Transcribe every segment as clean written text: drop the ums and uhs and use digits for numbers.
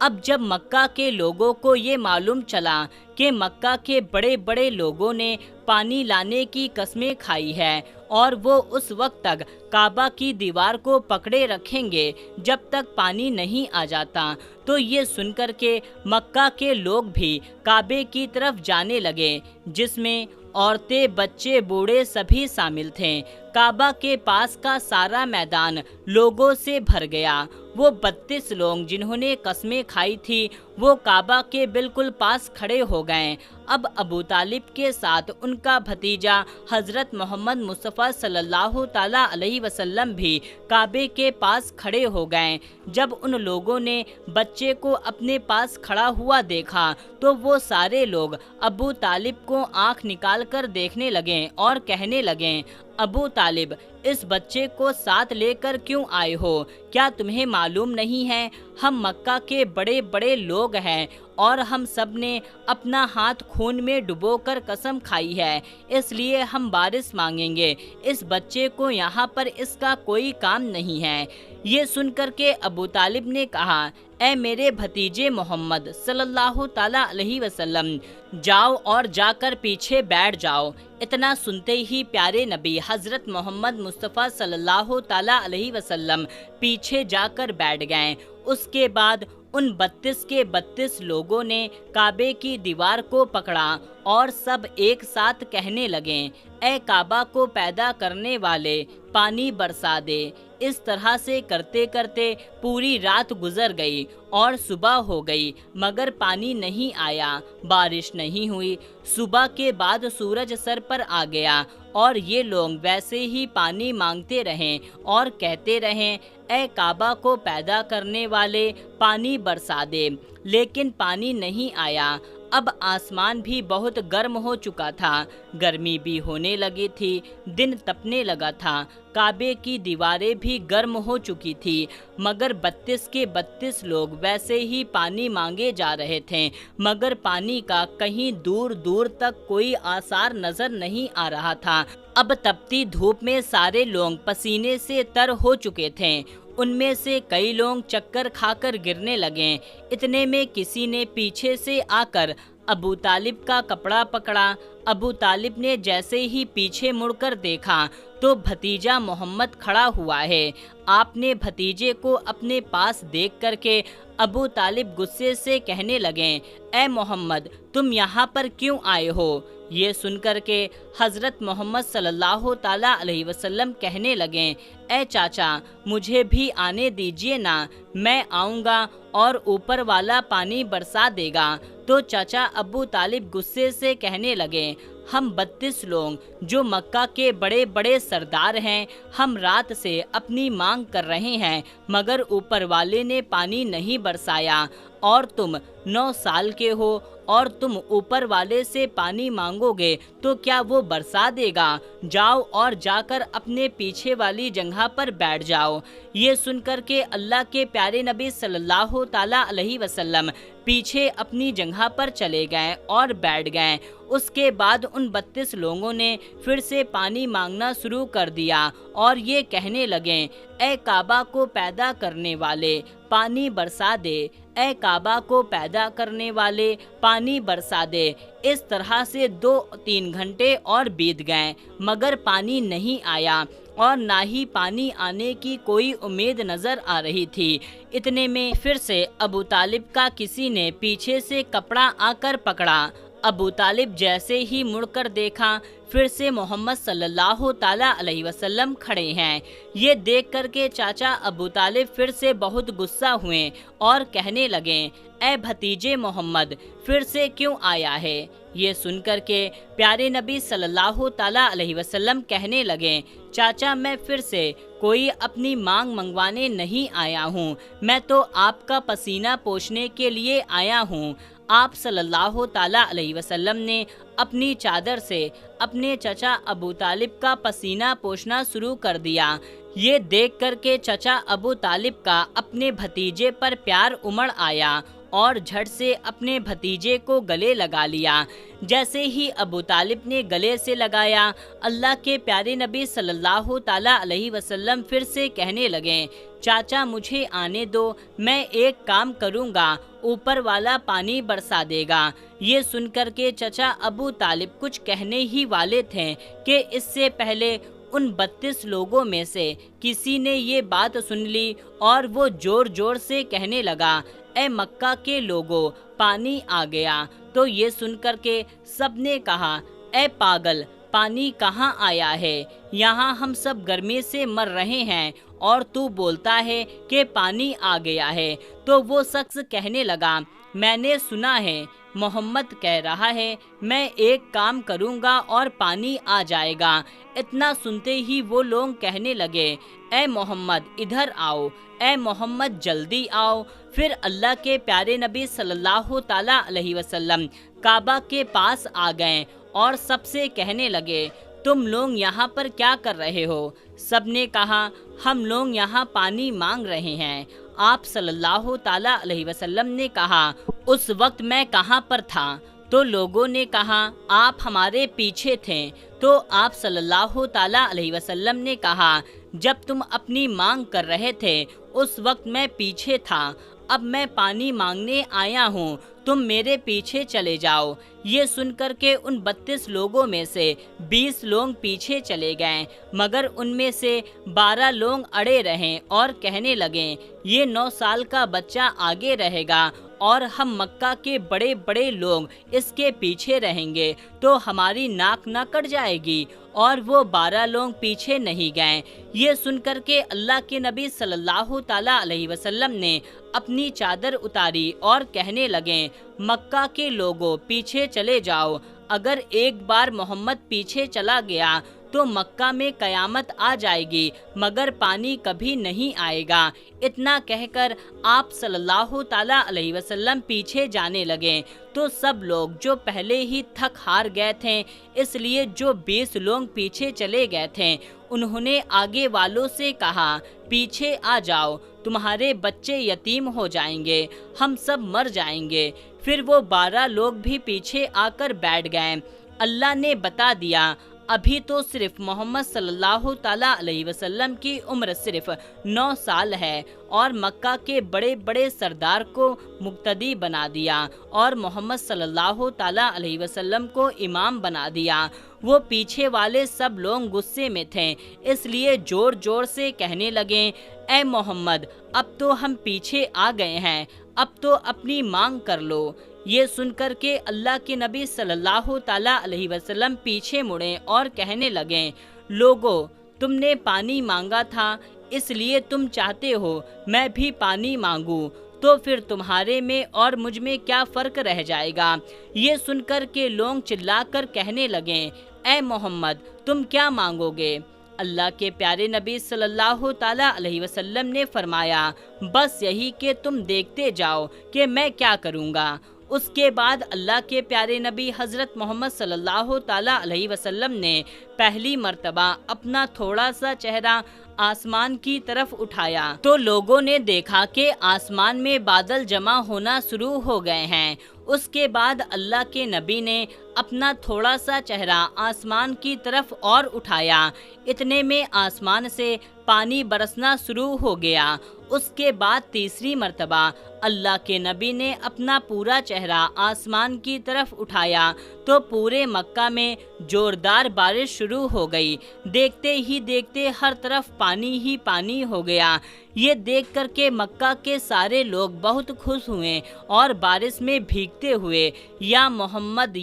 اب جب مکہ کے لوگوں کو یہ معلوم چلا کہ مکہ کے بڑے بڑے لوگوں نے پانی لانے کی قسمیں کھائی ہے اور وہ اس وقت تک کعبہ کی دیوار کو پکڑے رکھیں گے جب تک پانی نہیں آ جاتا، تو یہ سن کر کے مکہ کے لوگ بھی کعبے کی طرف جانے لگے، جس میں عورتیں، بچے، بوڑھے سبھی شامل تھے۔ کعبہ کے پاس کا سارا میدان لوگوں سے بھر گیا۔ وہ 32 لوگ جنہوں نے قسمیں کھائی تھی وہ کعبہ کے بالکل پاس کھڑے ہو گئے۔ اب ابو طالب کے ساتھ ان کا بھتیجا حضرت محمد مصطفیٰ صلی اللہ تعالیٰ علیہ وسلم بھی کعبے کے پاس کھڑے ہو گئے۔ جب ان لوگوں نے بچے کو اپنے پاس کھڑا ہوا دیکھا تو وہ سارے لوگ ابو طالب کو آنکھ نکال کر دیکھنے لگے اور کہنے لگے، ابو طالب، اس بچے کو ساتھ لے کر کیوں آئے ہو؟ کیا تمہیں معلوم نہیں ہے ہم مکہ کے بڑے بڑے لوگ ہیں اور ہم سب نے اپنا ہاتھ خون میں ڈبو کر قسم کھائی ہے، اس لیے ہم بارش مانگیں گے، اس بچے کو یہاں پر اس کا کوئی کام نہیں ہے۔ یہ سن کر کے ابو طالب نے کہا، اے میرے بھتیجے محمد صلی اللہ تعالیٰ علیہ وسلم، جاؤ اور جا کر پیچھے بیٹھ جاؤ۔ اتنا سنتے ہی پیارے نبی حضرت محمد مصطفیٰ صلی اللہ تعالیٰ علیہ وسلم پیچھے جا کر بیٹھ گئے۔ اس کے بعد ان 32 کے 32 لوگوں نے کعبے کی دیوار کو پکڑا اور سب ایک ساتھ کہنے لگے، اے کعبہ کو پیدا کرنے والے، پانی برسا دے۔ اس طرح سے کرتے کرتے پوری رات گزر گئی اور صبح ہو گئی مگر پانی نہیں آیا، بارش نہیں ہوئی۔ صبح کے بعد سورج سر پر آ گیا اور یہ لوگ ویسے ہی پانی مانگتے رہیں اور کہتے رہیں، اے کعبہ کو پیدا کرنے والے، پانی برسا دے، لیکن پانی نہیں آیا۔ اب آسمان بھی بہت گرم ہو چکا تھا، گرمی بھی ہونے لگی تھی، دن تپنے لگا تھا، کعبے کی دیواریں بھی گرم ہو چکی تھی، مگر 32 کے 32 لوگ ویسے ہی پانی مانگے جا رہے تھے، مگر پانی کا کہیں دور دور تک کوئی آثار نظر نہیں آ رہا تھا۔ اب تپتی دھوپ میں سارے لوگ پسینے سے تر ہو چکے تھے، ان میں سے کئی لوگ چکر کھا کر گرنے لگے۔ اتنے میں کسی نے پیچھے سے آ کر ابو طالب کا کپڑا پکڑا۔ ابو طالب نے جیسے ہی پیچھے مڑ کر دیکھا تو بھتیجا محمد کھڑا ہوا ہے۔ آپ نے بھتیجے کو اپنے پاس دیکھ کر کے ابو طالب غصے سے کہنے لگے، اے محمد، تم یہاں پر کیوں آئے ہو؟ یہ سن کر کے حضرت محمد صلی اللہ تعالیٰ علیہ وسلم کہنے لگے، اے چاچا، مجھے بھی آنے دیجیے نا، میں آؤں گا اور اوپر والا پانی برسا دے گا۔ تو چاچا ابو طالب غصے سے کہنے لگے، ہم 32 لوگ جو مکہ کے بڑے بڑے سردار ہیں، ہم رات سے اپنی مانگ کر رہے ہیں مگر اوپر والے نے پانی نہیں برسایا، اور تم 9 سال کے ہو اور تم اوپر والے سے پانی مانگو گے تو کیا وہ برسا دے گا؟ جاؤ اور جا کر اپنے پیچھے والی جگہ پر بیٹھ جاؤ۔ یہ سن کر کے اللہ کے پیارے نبی صلی اللہ تعالیٰ علیہ وسلم پیچھے اپنی جگہ پر چلے گئے اور بیٹھ گئے۔ اس کے بعد ان 32 لوگوں نے پھر سے پانی مانگنا شروع کر دیا اور یہ کہنے لگے، اے کعبہ کو پیدا کرنے والے، پانی برسا دے، اے کعبہ کو پیدا کرنے والے، پانی برسا دے۔ اس طرح سے 2-3 گھنٹے اور بیت گئے مگر پانی نہیں آیا اور نہ ہی پانی آنے کی کوئی امید نظر آ رہی تھی۔ اتنے میں پھر سے ابو طالب کا کسی نے پیچھے سے کپڑا آ کر پکڑا۔ ابو طالب جیسے ہی مڑ کر دیکھا پھر سے محمد صلی اللہ تعالیٰ علیہ وسلم کھڑے ہیں۔ یہ دیکھ کر کے چاچا ابو طالب پھر سے بہت غصہ ہوئے اور کہنے لگے، اے بھتیجے محمد، پھر سے کیوں آیا ہے؟ یہ سن کر کے پیارے نبی صلی اللہ تعالیٰ علیہ وسلم کہنے لگے، چاچا میں پھر سے کوئی اپنی مانگ منگوانے نہیں آیا ہوں، میں تو آپ کا پسینہ پوچھنے کے لیے آیا ہوں۔ آپ صلی اللہ تعالیٰ علیہ وسلم نے اپنی چادر سے اپنے چچا ابو طالب کا پسینہ پوچھنا شروع کر دیا۔ یہ دیکھ کر کے چچا ابو طالب کا اپنے بھتیجے پر پیار امڑ آیا اور جھٹ سے اپنے بھتیجے کو گلے لگا لیا۔ جیسے ہی ابو طالب نے گلے سے لگایا، اللہ کے پیارے نبی صلی اللہ تعالیٰ علیہ وسلم پھر سے کہنے لگے، چاچا مجھے آنے دو، میں ایک کام کروں گا، اوپر والا پانی برسا دے گا۔ یہ سن کر کے چچا ابو طالب کچھ کہنے ہی والے تھے کہ اس سے پہلے ان 32 لوگوں میں سے کسی نے یہ بات سن لی اور وہ زور زور سے کہنے لگا، اے مکہ کے لوگوں، پانی آ گیا۔ تو یہ سن کر کے سب نے کہا، اے پاگل، پانی کہاں آیا ہے؟ یہاں ہم سب گرمی سے مر رہے ہیں اور تو بولتا ہے کہ پانی آ گیا ہے۔ تو وہ شخص کہنے لگا، میں نے سنا ہے، محمد کہہ رہا ہے میں ایک کام کروں گا اور پانی آ جائے گا۔ اتنا سنتے ہی وہ لوگ کہنے لگے، اے محمد ادھر آؤ، اے محمد جلدی آؤ۔ پھر اللہ کے پیارے نبی صلی اللہ تعالیٰ علیہ وسلم کعبہ کے پاس آ گئے اور سب سے کہنے لگے، تم لوگ یہاں پر کیا کر رہے ہو؟ سب نے کہا، ہم لوگ یہاں پانی مانگ رہے ہیں۔ آپ صلی اللہ تعالیٰ علیہ وسلم نے کہا، اس وقت میں کہاں پر تھا؟ تو لوگوں نے کہا، آپ ہمارے پیچھے تھے۔ تو آپ صلی اللہ تعالیٰ علیہ وسلم نے کہا، جب تم اپنی مانگ کر رہے تھے اس وقت میں پیچھے تھا، اب میں پانی مانگنے آیا ہوں، تم میرے پیچھے چلے جاؤ۔ یہ سن کر کے ان 32 لوگوں میں سے 20 لوگ پیچھے چلے گئے، مگر ان میں سے 12 لوگ اڑے رہے اور کہنے لگے، یہ 9 سال کا بچہ آگے رہے گا اور ہم مکہ کے بڑے بڑے لوگ اس کے پیچھے رہیں گے تو ہماری ناک نہ کٹ جائے گی۔ اور وہ 12 لوگ پیچھے نہیں گئے۔ یہ سن کر کے اللہ کے نبی صلی اللہ تعالیٰ علیہ وسلم نے اپنی چادر اتاری اور کہنے لگے، مکہ کے لوگوں پیچھے چلے جاؤ، اگر ایک بار محمد پیچھے چلا گیا تو مکہ میں قیامت آ جائے گی مگر پانی کبھی نہیں آئے گا۔ اتنا کہہ کر آپ صلی اللہ تعالیٰ علیہ وسلم پیچھے جانے لگے تو سب لوگ جو پہلے ہی تھک ہار گئے تھے، اس لیے جو 20 لوگ پیچھے چلے گئے تھے انہوں نے آگے والوں سے کہا، پیچھے آ جاؤ، تمہارے بچے یتیم ہو جائیں گے، ہم سب مر جائیں گے۔ پھر وہ 12 لوگ بھی پیچھے آ کر بیٹھ گئے۔ اللہ نے بتا دیا، ابھی تو صرف محمد صلی اللہ تعالیٰ علیہ وسلم کی عمر صرف 9 سال ہے اور مکہ کے بڑے بڑے سردار کو مقتدی بنا دیا اور محمد صلی اللہ تعالیٰ علیہ وسلم کو امام بنا دیا۔ وہ پیچھے والے سب لوگ غصے میں تھے، اس لیے زور زور سے کہنے لگے، اے محمد اب تو ہم پیچھے آ گئے ہیں، اب تو اپنی مانگ کر لو۔ یہ سن کر کے اللہ کے نبی صلی اللہ تعالیٰ علیہ وسلم پیچھے مڑے اور کہنے لگے، لوگو تم نے پانی مانگا تھا اس لیے تم چاہتے ہو میں بھی پانی مانگوں، تو پھر تمہارے میں اور مجھ میں کیا فرق رہ جائے گا؟ یہ سن کر کے لوگ چلا کر کہنے لگے، اے محمد تم کیا مانگو گے؟ اللہ کے پیارے نبی صلی اللہ تعالیٰ علیہ وسلم نے فرمایا، بس یہی کہ تم دیکھتے جاؤ کہ میں کیا کروں گا۔ اس کے بعد اللہ کے پیارے نبی حضرت محمد صلی اللہ تعالیٰ علیہ وسلم نے پہلی مرتبہ اپنا تھوڑا سا چہرہ آسمان کی طرف اٹھایا تو لوگوں نے دیکھا کہ آسمان میں بادل جمع ہونا شروع ہو گئے ہیں۔ اس کے بعد اللہ کے نبی نے اپنا تھوڑا سا چہرہ آسمان کی طرف اور اٹھایا، اتنے میں آسمان سے پانی برسنا شروع ہو گیا۔ اس کے بعد تیسری مرتبہ اللہ کے نبی نے اپنا پورا چہرہ آسمان کی طرف اٹھایا تو پورے مکہ میں زوردار بارش شروع ہو گئی۔ دیکھتے ہی دیکھتے ہر طرف پانی ہی پانی ہو گیا۔ یہ دیکھ کر کے مکہ کے سارے لوگ بہت خوش ہوئے اور بارش میں بھیگتے ہوئے یا محمد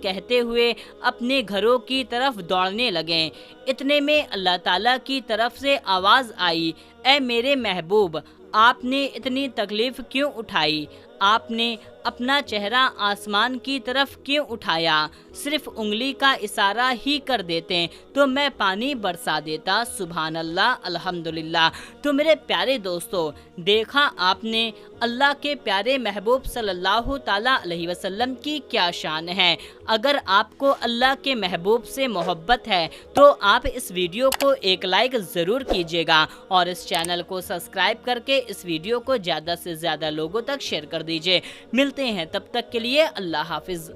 کہتے ہوئے اپنے گھروں کی طرف دوڑنے لگے۔ اتنے میں اللہ تعالیٰ کی طرف سے آواز آئی، اے میرے محبوب آپ نے اتنی تکلیف کیوں اٹھائی؟ آپ نے اپنا چہرہ آسمان کی طرف کیوں اٹھایا؟ صرف انگلی کا اشارہ ہی کر دیتے تو میں پانی برسا دیتا۔ سبحان اللہ، الحمدللہ۔ تو میرے پیارے دوستو، دیکھا آپ نے اللہ کے پیارے محبوب صلی اللہ تعالیٰ علیہ وسلم کی کیا شان ہے۔ اگر آپ کو اللہ کے محبوب سے محبت ہے تو آپ اس ویڈیو کو ایک لائک ضرور کیجیے گا اور اس چینل کو سبسکرائب کر کے اس ویڈیو کو زیادہ سے زیادہ لوگوں تک شیئر کر دیجیے۔ ملتے ہیں، تب تک کے لیے اللہ حافظ۔